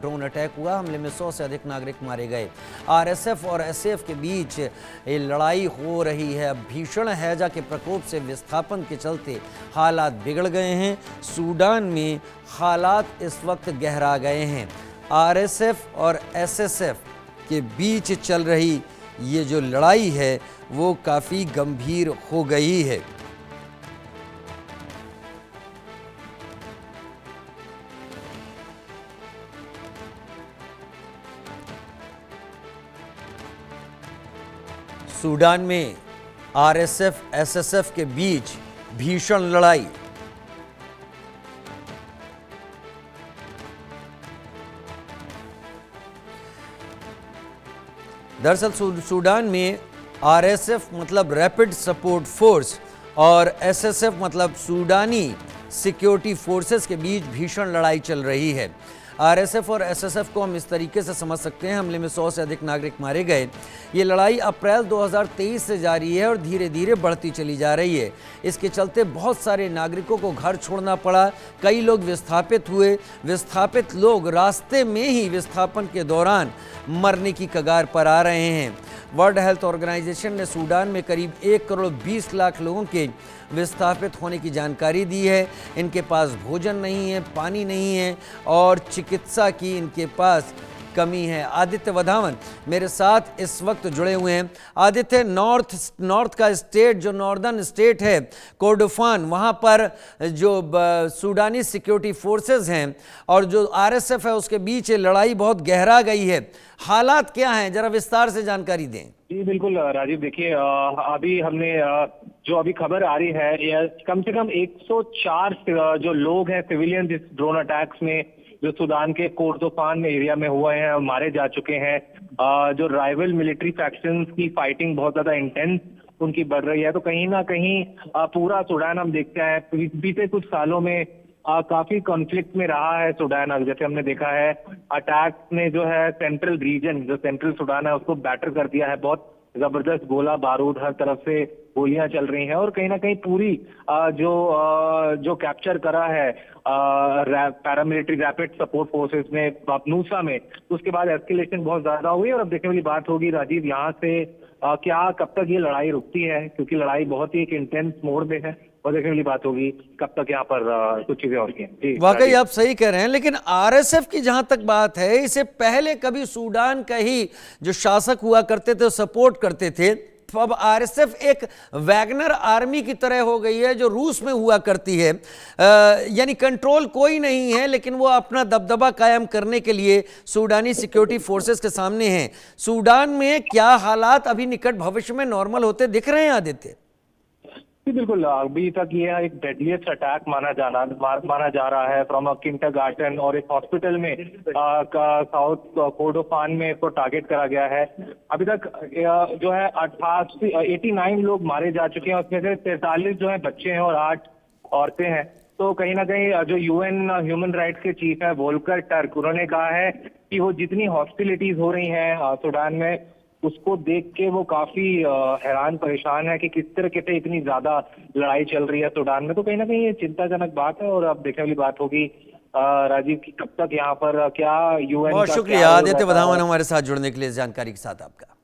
Drone attack हुआ। हमले में 100 से अधिक नागरिक मारे गए। आरएसएफ और एसएएफ के बीच ये लड़ाई हो रही है। अब भीषण हैजा के प्रकोप से विस्थापन के चलते हालात बिगड़ गए हैं। सूडान में हालात इस वक्त गहरा गए हैं। आरएसएफ और एसएसएफ के बीच चल रही ये जो लड़ाई है वो काफ़ी गंभीर हो गई है। सूडान में आरएसएफ एसएसएफ के बीच भीषण लड़ाई। दरअसल सूडान में आरएसएफ मतलब रैपिड सपोर्ट फोर्स और एसएसएफ मतलब सूडानी सिक्योरिटी फोर्सेस के बीच भीषण लड़ाई चल रही है। आरएसएफ और एसएसएफ को हम इस तरीके से समझ सकते हैं, हमले में 100 से अधिक नागरिक मारे गए। ये लड़ाई अप्रैल 2023 से जारी है और धीरे धीरे बढ़ती चली जा रही है। इसके चलते बहुत सारे नागरिकों को घर छोड़ना पड़ा, कई लोग विस्थापित हुए। विस्थापित लोग रास्ते में ही विस्थापन के दौरान मरने की कगार पर आ रहे हैं। वर्ल्ड हेल्थ ऑर्गेनाइजेशन ने सूडान में करीब 1 करोड़ 20 लाख लोगों के विस्थापित होने की जानकारी दी है। इनके पास भोजन नहीं है, पानी नहीं है और चिकित्सा की इनके पास कमी है। आदित्य वधावन मेरे साथ इस वक्त जुड़े हुए हैं। आदित्य, नॉर्थ का स्टेट जो नॉर्दर्न स्टेट है कोर्डोफान, वहाँ पर जो सूडानी सिक्योरिटी फोर्सेस हैं और जो आरएसएफ है उसके बीच लड़ाई बहुत गहरा गई है। हालात क्या हैं, जरा विस्तार से जानकारी दें। जी बिल्कुल राजीव, देखिए अभी हमने जो अभी खबर आ रही है, कम से कम 104 जो लोग हैं सिविलियन इस ड्रोन अटैक्स में जो सूडान के कोर्डोफान एरिया में हुए हैं मारे जा चुके हैं। जो राइवल मिलिट्री फैक्शंस की फाइटिंग बहुत ज्यादा इंटेंस उनकी बढ़ रही है, तो कहीं ना कहीं पूरा सूडान हम देखते हैं बीते कुछ सालों में काफी कॉन्फ्लिक्ट में रहा है सूडान। जैसे हमने देखा है अटैक ने जो है सेंट्रल रीजन, जो सेंट्रल सूडान है उसको बैटर कर दिया है। बहुत जबरदस्त गोला बारूद, हर तरफ से गोलियां चल रही हैं और कहीं ना कहीं पूरी जो कैप्चर करा है पैरामिलिट्री रैपिड सपोर्ट फोर्सेस ने नूसा में, उसके बाद एस्केलेशन बहुत ज्यादा हुई। और अब देखने वाली बात होगी राजीव, यहाँ से क्या कब तक ये लड़ाई रुकती है, क्योंकि लड़ाई बहुत ही एक इंटेंस मोड में है और देखने वाली बात होगी कब तक यहाँ पर कुछ चीजें और की। वाकई आप सही कह रहे हैं, लेकिन आरएसएफ की जहां तक बात है, इससे पहले कभी सूडान का ही जो शासक हुआ करते थे सपोर्ट करते थे, तो अब आरएसएफ एक वैगनर आर्मी की तरह हो गई है जो रूस में हुआ करती है। यानी कंट्रोल कोई नहीं है, लेकिन वो अपना दबदबा कायम करने के लिए सूडानी सिक्योरिटी फोर्सेस के सामने हैं। सूडान में क्या हालात अभी निकट भविष्य में नॉर्मल होते दिख रहे हैं आदित्य? बिल्कुल, अभी तक ये एक डेडलीस्ट अटैक माना जा रहा है फ्रॉम अ किंडरगार्टन और एक हॉस्पिटल में साउथ कोर्डोफान में इसको टारगेट करा गया है। अभी तक जो है 89 लोग मारे जा चुके हैं, उसमें से 43 जो है बच्चे हैं और 8 औरतें हैं। तो कहीं ना कहीं जो यूएन ह्यूमन राइट्स के चीफ है वोल्कर टर्क, उन्होंने कहा है कि वो जितनी हॉस्टिलिटीज हो रही हैं सूडान में उसको देख के वो काफी हैरान परेशान है कि किस तरीके से इतनी ज्यादा लड़ाई चल रही है सूडान में। तो कहीं ना कहीं ये चिंताजनक बात है और अब देखने वाली बात होगी राजीव की कब तक यहाँ पर क्या यूएन। बहुत शुक्रिया आदित्य वधावन हमारे साथ जुड़ने के लिए, जानकारी के साथ आपका।